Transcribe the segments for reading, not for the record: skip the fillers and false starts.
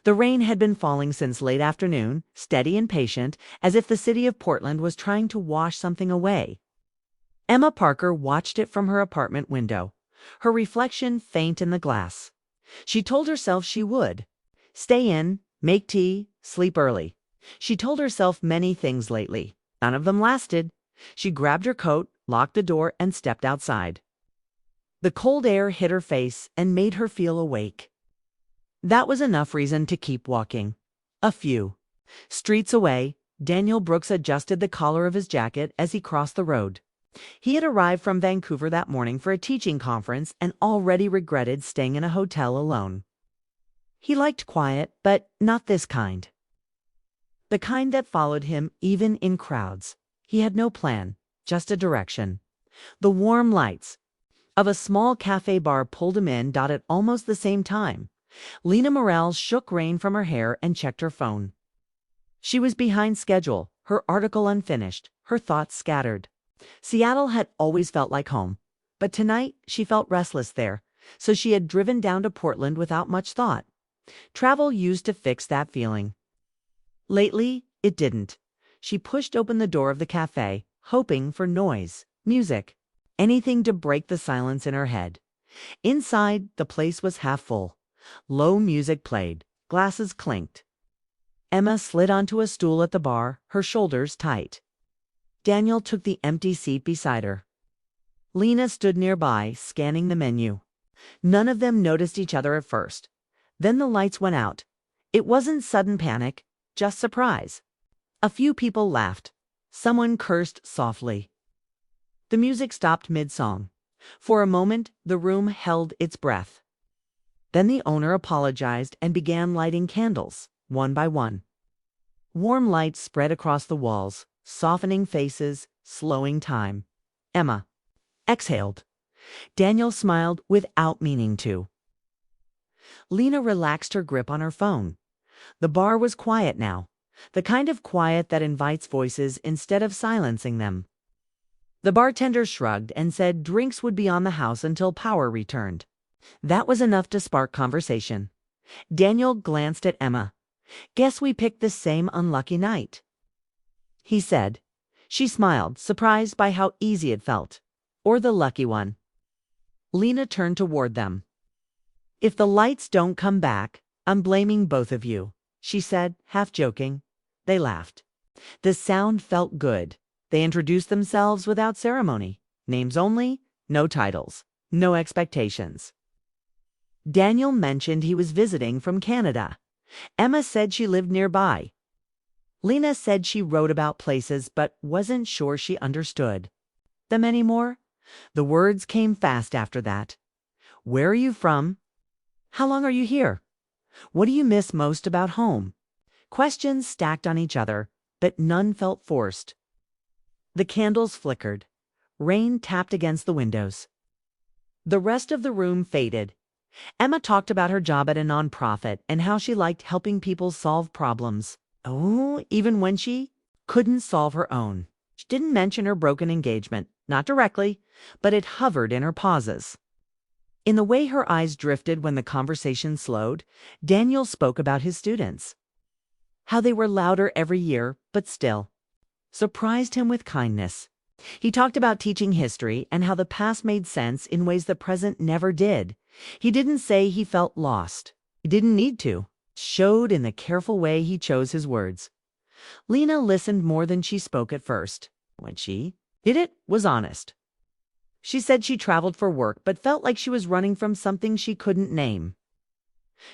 The rain had been falling since late afternoon, steady and patient, as if the city of Portland was trying to wash something away. Emma Parker watched it from her apartment window, her reflection faint in the glass. She told herself she would. Stay in, make tea, sleep early. She told herself many things lately. None of them lasted. She grabbed her coat, locked the door, and stepped outside. The cold air hit her face and made her feel awake. That was enough reason to keep walking. A few streets away, Daniel Brooks adjusted the collar of his jacket as he crossed the road. He had arrived from Vancouver that morning for a teaching conference and already regretted staying in a hotel alone. He liked quiet, but not this kind. The kind that followed him even in crowds. He had no plan, just a direction. The warm lights of a small cafe bar pulled him in at almost the same time. Lena Morrell shook rain from her hair and checked her phone. She was behind schedule, her article unfinished, her thoughts scattered. Seattle had always felt like home, but tonight she felt restless there, so she had driven down to Portland without much thought. Travel used to fix that feeling. Lately, it didn't. She pushed open the door of the cafe, hoping for noise, music, anything to break the silence in her head. Inside, the place was half full. Low music played, glasses clinked. Emma slid onto a stool at the bar, her shoulders tight. Daniel took the empty seat beside her. Lena stood nearby, scanning the menu. None of them noticed each other at first. Then the lights went out. It wasn't sudden panic, just surprise. A few people laughed. Someone cursed softly. The music stopped mid-song. For a moment, the room held its breath. Then the owner apologized and began lighting candles, one by one. Warm light spread across the walls, softening faces, slowing time. Emma exhaled. Daniel smiled without meaning to. Lena relaxed her grip on her phone. The bar was quiet now, the kind of quiet that invites voices instead of silencing them. The bartender shrugged and said drinks would be on the house until power returned. That was enough to spark conversation. Daniel glanced at Emma. "Guess we picked the same unlucky night," he said. She smiled, surprised by how easy it felt. "Or the lucky one." Lena turned toward them. "If the lights don't come back, I'm blaming both of you," she said, half joking. They laughed. The sound felt good. They introduced themselves without ceremony. Names only, no titles, no expectations. Daniel mentioned he was visiting from Canada. Emma said she lived nearby. Lena said she wrote about places but wasn't sure she understood them anymore. The words came fast after that. "Where are you from? How long are you here? What do you miss most about home?" Questions stacked on each other, but none felt forced. The candles flickered. Rain tapped against the windows. The rest of the room faded. Emma talked about her job at a nonprofit and how she liked helping people solve problems. Oh, even when she couldn't solve her own. She didn't mention her broken engagement, not directly, but it hovered in her pauses. In the way her eyes drifted when the conversation slowed, Daniel spoke about his students. How they were louder every year, but still surprised him with kindness. He talked about teaching history and how the past made sense in ways the present never did. He didn't say he felt lost. He didn't need to. It showed in the careful way he chose his words. Lena listened more than she spoke at first. When she did it, was honest. She said she traveled for work but felt like she was running from something she couldn't name.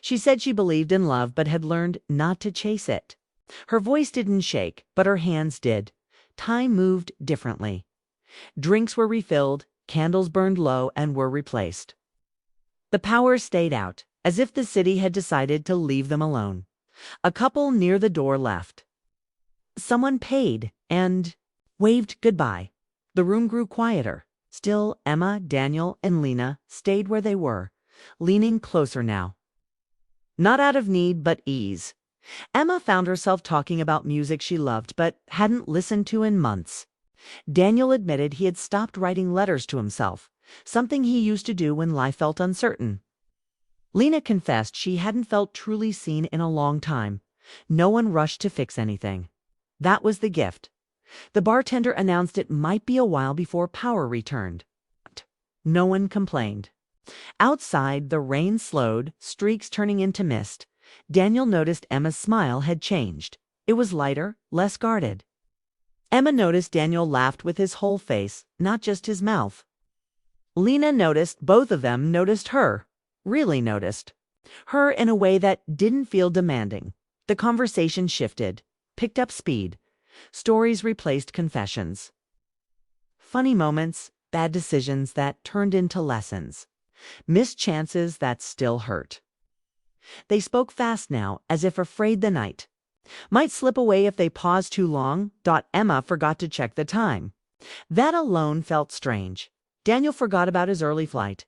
She said she believed in love but had learned not to chase it. Her voice didn't shake, but her hands did. Time moved differently. Drinks were refilled, candles burned low and were replaced. The power stayed out, as if the city had decided to leave them alone. A couple near the door left. Someone paid and waved goodbye. The room grew quieter. Still, Emma, Daniel, and Lena stayed where they were, leaning closer now. Not out of need, but ease. Emma found herself talking about music she loved but hadn't listened to in months. Daniel admitted he had stopped writing letters to himself, something he used to do when life felt uncertain. Lena confessed she hadn't felt truly seen in a long time. No one rushed to fix anything. That was the gift. The bartender announced it might be a while before power returned. No one complained. Outside, the rain slowed, streaks turning into mist. Daniel noticed Emma's smile had changed. It was lighter, less guarded. Emma noticed Daniel laughed with his whole face, not just his mouth. Lena noticed both of them noticed her. Really noticed. Her in a way that didn't feel demanding. The conversation shifted, picked up speed. Stories replaced confessions. Funny moments, bad decisions that turned into lessons. Missed chances that still hurt. They spoke fast now, as if afraid the night might slip away if they paused too long. Emma forgot to check the time. That alone felt strange. Daniel forgot about his early flight.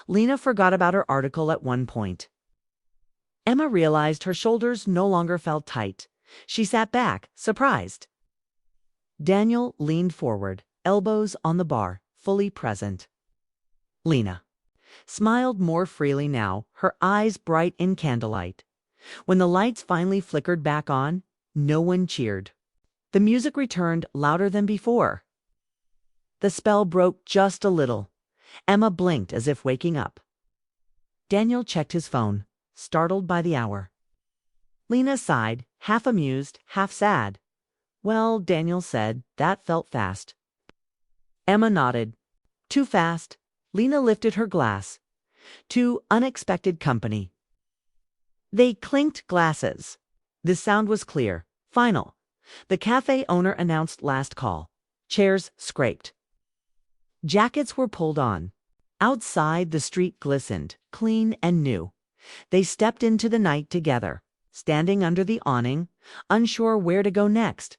Lena forgot about her article at one point. Emma realized her shoulders no longer felt tight. She sat back, surprised. Daniel leaned forward, elbows on the bar, fully present. Lena smiled more freely now, her eyes bright in candlelight. When the lights finally flickered back on, no one cheered. The music returned louder than before. The spell broke just a little. Emma blinked as if waking up. Daniel checked his phone, startled by the hour. Lena sighed, half amused, half sad. Well, Daniel said, that felt fast. Emma nodded. Too fast. Lena lifted her glass. To unexpected company. They clinked glasses. The sound was clear, final. The cafe owner announced last call. Chairs scraped. Jackets were pulled on. Outside, the street glistened, clean and new. They stepped into the night together, standing under the awning, unsure where to go next.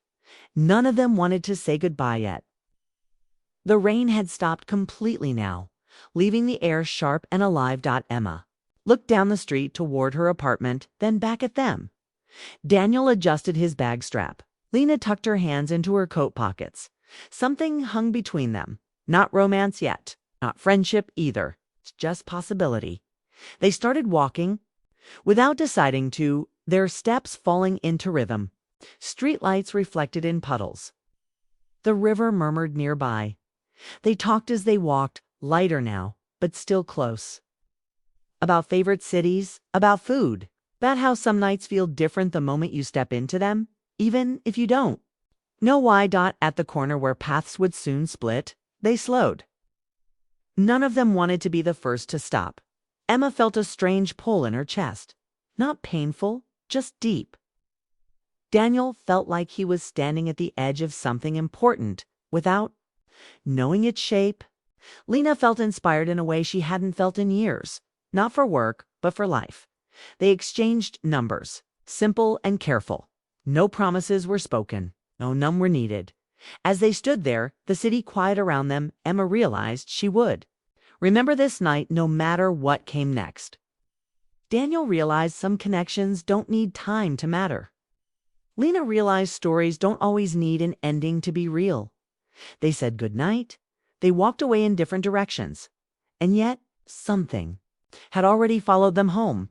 None of them wanted to say goodbye yet. The rain had stopped completely now, leaving the air sharp and alive. Emma looked down the street toward her apartment, then back at them. Daniel adjusted his bag strap. Lena tucked her hands into her coat pockets. Something hung between them. Not romance yet, not friendship either. It's just possibility. They started walking, without deciding to, their steps falling into rhythm. Streetlights reflected in puddles. The river murmured nearby. They talked as they walked, lighter now, but still close. About favorite cities, about food, about how some nights feel different the moment you step into them, even if you don't. Know why? At the corner where paths would soon split, they slowed. None of them wanted to be the first to stop. Emma felt a strange pull in her chest. Not painful, just deep. Daniel felt like he was standing at the edge of something important, without knowing its shape. Lena felt inspired in a way she hadn't felt in years. Not for work, but for life. They exchanged numbers, simple and careful. No promises were spoken. No, none were needed. As they stood there, the city quiet around them, Emma realized she would remember this night no matter what came next. Daniel realized some connections don't need time to matter. Lena realized stories don't always need an ending to be real. They said goodnight. They walked away in different directions. And yet, something had already followed them home.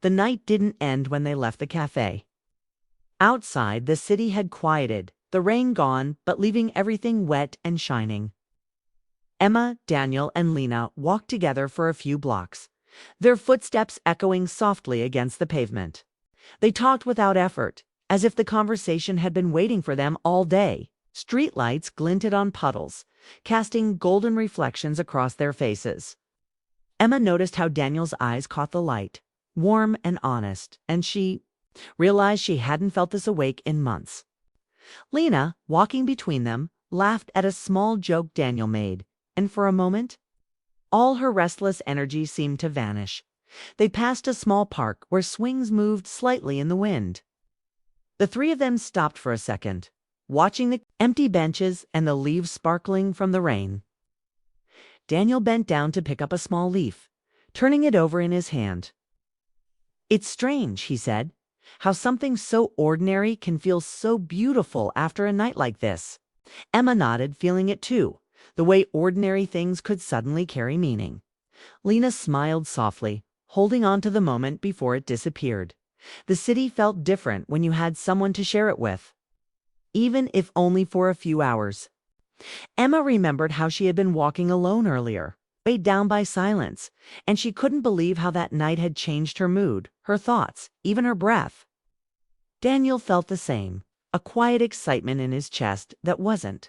The night didn't end when they left the cafe. Outside, the city had quieted, the rain gone, but leaving everything wet and shining. Emma, Daniel, and Lena walked together for a few blocks, their footsteps echoing softly against the pavement. They talked without effort, as if the conversation had been waiting for them all day. Streetlights glinted on puddles, casting golden reflections across their faces. Emma noticed how Daniel's eyes caught the light, warm and honest, and she realized she hadn't felt this awake in months. Lena, walking between them, laughed at a small joke Daniel made, and for a moment, all her restless energy seemed to vanish. They passed a small park where swings moved slightly in the wind. The three of them stopped for a second, watching the empty benches and the leaves sparkling from the rain. Daniel bent down to pick up a small leaf, turning it over in his hand. "It's strange," he said, "how something so ordinary can feel so beautiful after a night like this." Emma nodded, feeling it too, the way ordinary things could suddenly carry meaning. Lena smiled softly, holding on to the moment before it disappeared. The city felt different when you had someone to share it with, even if only for a few hours. Emma remembered how she had been walking alone earlier, weighed down by silence, and she couldn't believe how that night had changed her mood, her thoughts, even her breath. Daniel felt the same, a quiet excitement in his chest that wasn't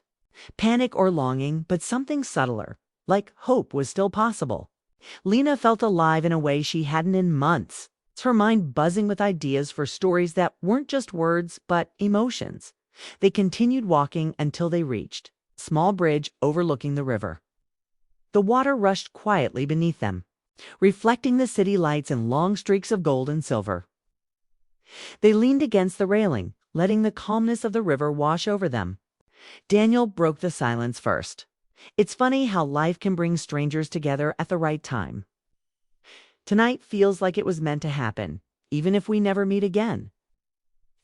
panic or longing, but something subtler, like hope was still possible. Lena felt alive in a way she hadn't in months, her mind buzzing with ideas for stories that weren't just words, but emotions. They continued walking until they reached a small bridge overlooking the river. The water rushed quietly beneath them, reflecting the city lights in long streaks of gold and silver. They leaned against the railing, letting the calmness of the river wash over them. Daniel broke the silence first. It's funny how life can bring strangers together at the right time. Tonight feels like it was meant to happen, even if we never meet again.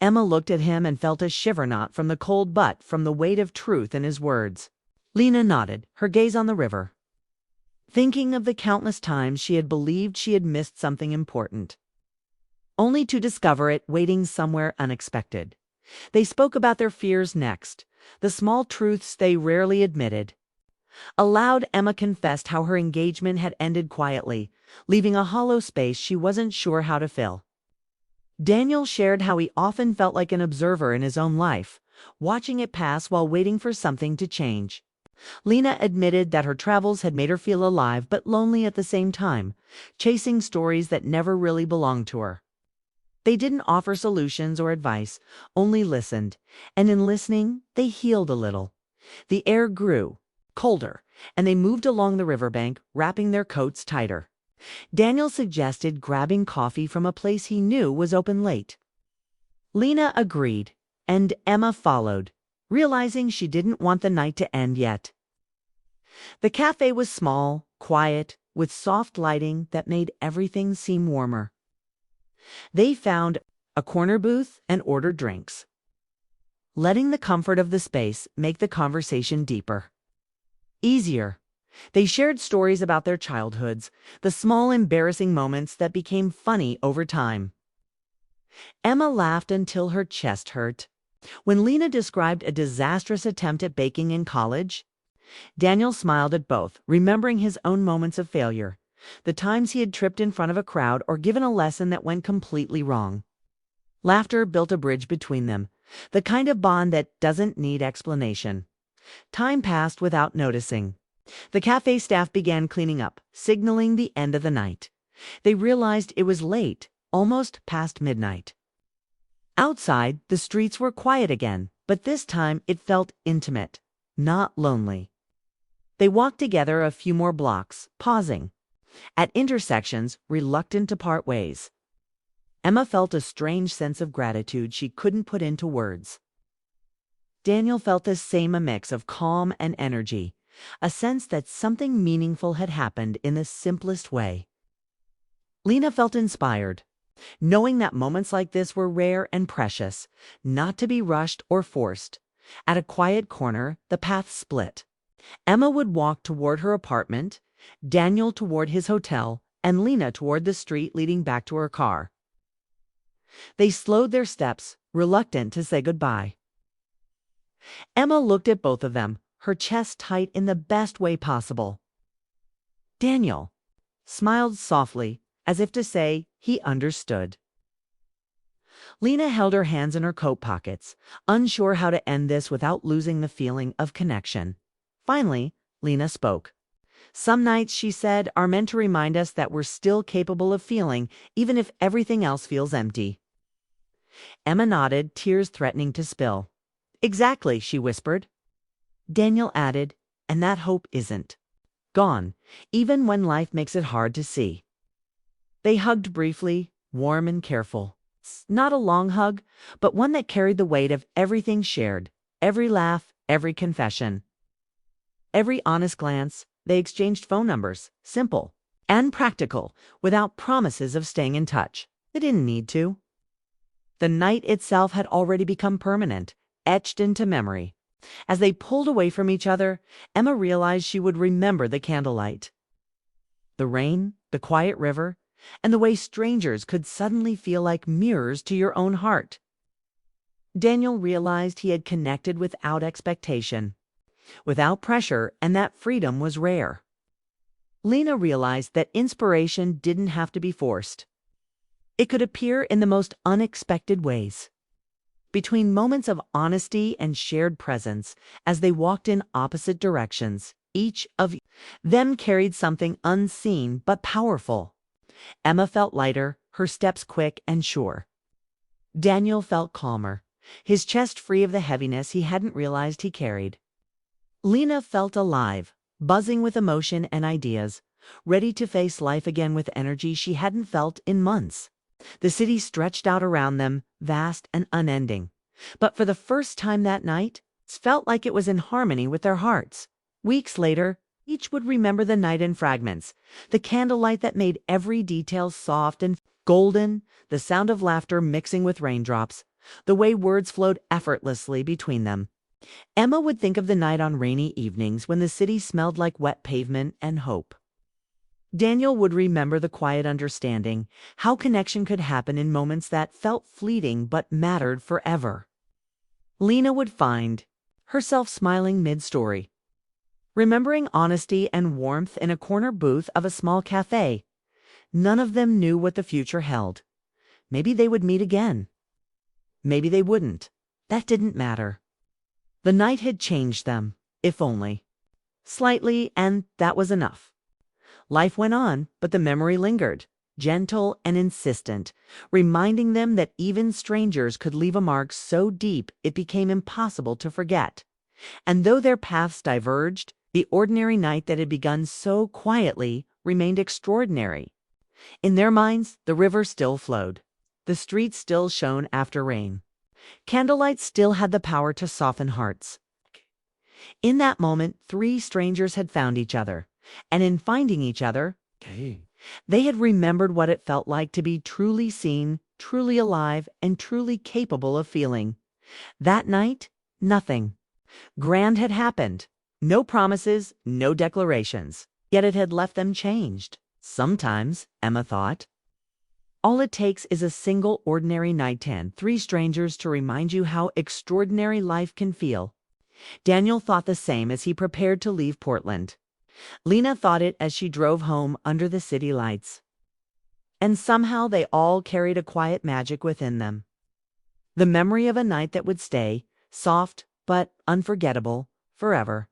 Emma looked at him and felt a shiver not from the cold but from the weight of truth in his words. Lena nodded, her gaze on the river, thinking of the countless times she had believed she had missed something important, only to discover it waiting somewhere unexpected. They spoke about their fears next, the small truths they rarely admitted. Aloud, Emma confessed how her engagement had ended quietly, leaving a hollow space she wasn't sure how to fill. Daniel shared how he often felt like an observer in his own life, watching it pass while waiting for something to change. Lena admitted that her travels had made her feel alive but lonely at the same time, chasing stories that never really belonged to her. They didn't offer solutions or advice, only listened, and in listening, they healed a little. The air grew colder, and they moved along the riverbank, wrapping their coats tighter. Daniel suggested grabbing coffee from a place he knew was open late. Lena agreed, and Emma followed, realizing she didn't want the night to end yet. The cafe was small, quiet, with soft lighting that made everything seem warmer. They found a corner booth and ordered drinks, letting the comfort of the space make the conversation deeper, easier. They shared stories about their childhoods, the small embarrassing moments that became funny over time. Emma laughed until her chest hurt. When Lena described a disastrous attempt at baking in college, Daniel smiled at both, remembering his own moments of failure, the times he had tripped in front of a crowd or given a lesson that went completely wrong. Laughter built a bridge between them, the kind of bond that doesn't need explanation. Time passed without noticing. The cafe staff began cleaning up, signaling the end of the night. They realized it was late, almost past midnight. Outside, the streets were quiet again, but this time it felt intimate, not lonely. They walked together a few more blocks, pausing at intersections, reluctant to part ways. Emma felt a strange sense of gratitude she couldn't put into words. Daniel felt the same, a mix of calm and energy, a sense that something meaningful had happened in the simplest way. Lena felt inspired, knowing that moments like this were rare and precious, not to be rushed or forced. At a quiet corner, the path split. Emma would walk toward her apartment, Daniel toward his hotel, and Lena toward the street leading back to her car. They slowed their steps, reluctant to say goodbye. Emma looked at both of them, her chest tight in the best way possible. Daniel smiled softly, as if to say he understood. Lena held her hands in her coat pockets, unsure how to end this without losing the feeling of connection. Finally, Lena spoke. Some nights, she said, are meant to remind us that we're still capable of feeling, even if everything else feels empty. Emma nodded, tears threatening to spill. Exactly, she whispered. Daniel added, and that hope isn't gone, even when life makes it hard to see. They hugged briefly, warm and careful. Not a long hug, but one that carried the weight of everything shared, every laugh, every confession, every honest glance. They exchanged phone numbers, simple and practical, without promises of staying in touch. They didn't need to. The night itself had already become permanent, etched into memory. As they pulled away from each other, Emma realized she would remember the candlelight, the rain, the quiet river, and the way strangers could suddenly feel like mirrors to your own heart. Daniel realized he had connected without expectation, without pressure, and that freedom was rare. Lena realized that inspiration didn't have to be forced. It could appear in the most unexpected ways. Between moments of honesty and shared presence, as they walked in opposite directions, each of them carried something unseen but powerful. Emma felt lighter, her steps quick and sure. Daniel felt calmer, his chest free of the heaviness he hadn't realized he carried. Lena felt alive, buzzing with emotion and ideas, ready to face life again with energy she hadn't felt in months. The city stretched out around them, vast and unending. But for the first time that night, it felt like it was in harmony with their hearts. Weeks later, each would remember the night in fragments, the candlelight that made every detail soft and golden, the sound of laughter mixing with raindrops, the way words flowed effortlessly between them. Emma would think of the night on rainy evenings when the city smelled like wet pavement and hope. Daniel would remember the quiet understanding, how connection could happen in moments that felt fleeting but mattered forever. Lena would find herself smiling mid-story, remembering honesty and warmth in a corner booth of a small cafe. None of them knew what the future held. Maybe they would meet again. Maybe they wouldn't. That didn't matter. The night had changed them, if only slightly, and that was enough. Life went on, but the memory lingered, gentle and insistent, reminding them that even strangers could leave a mark so deep it became impossible to forget. And though their paths diverged, the ordinary night that had begun so quietly remained extraordinary. In their minds, the river still flowed. The streets still shone after rain. Candlelight still had the power to soften hearts. In that moment, three strangers had found each other. And in finding each other, they had remembered what it felt like to be truly seen, truly alive, and truly capable of feeling. That night, nothing grand had happened. No promises, no declarations. Yet it had left them changed. Sometimes, Emma thought, all it takes is a single ordinary night and three strangers to remind you how extraordinary life can feel. Daniel thought the same as he prepared to leave Portland. Lena thought it as she drove home under the city lights. And somehow they all carried a quiet magic within them. The memory of a night that would stay, soft but unforgettable, forever.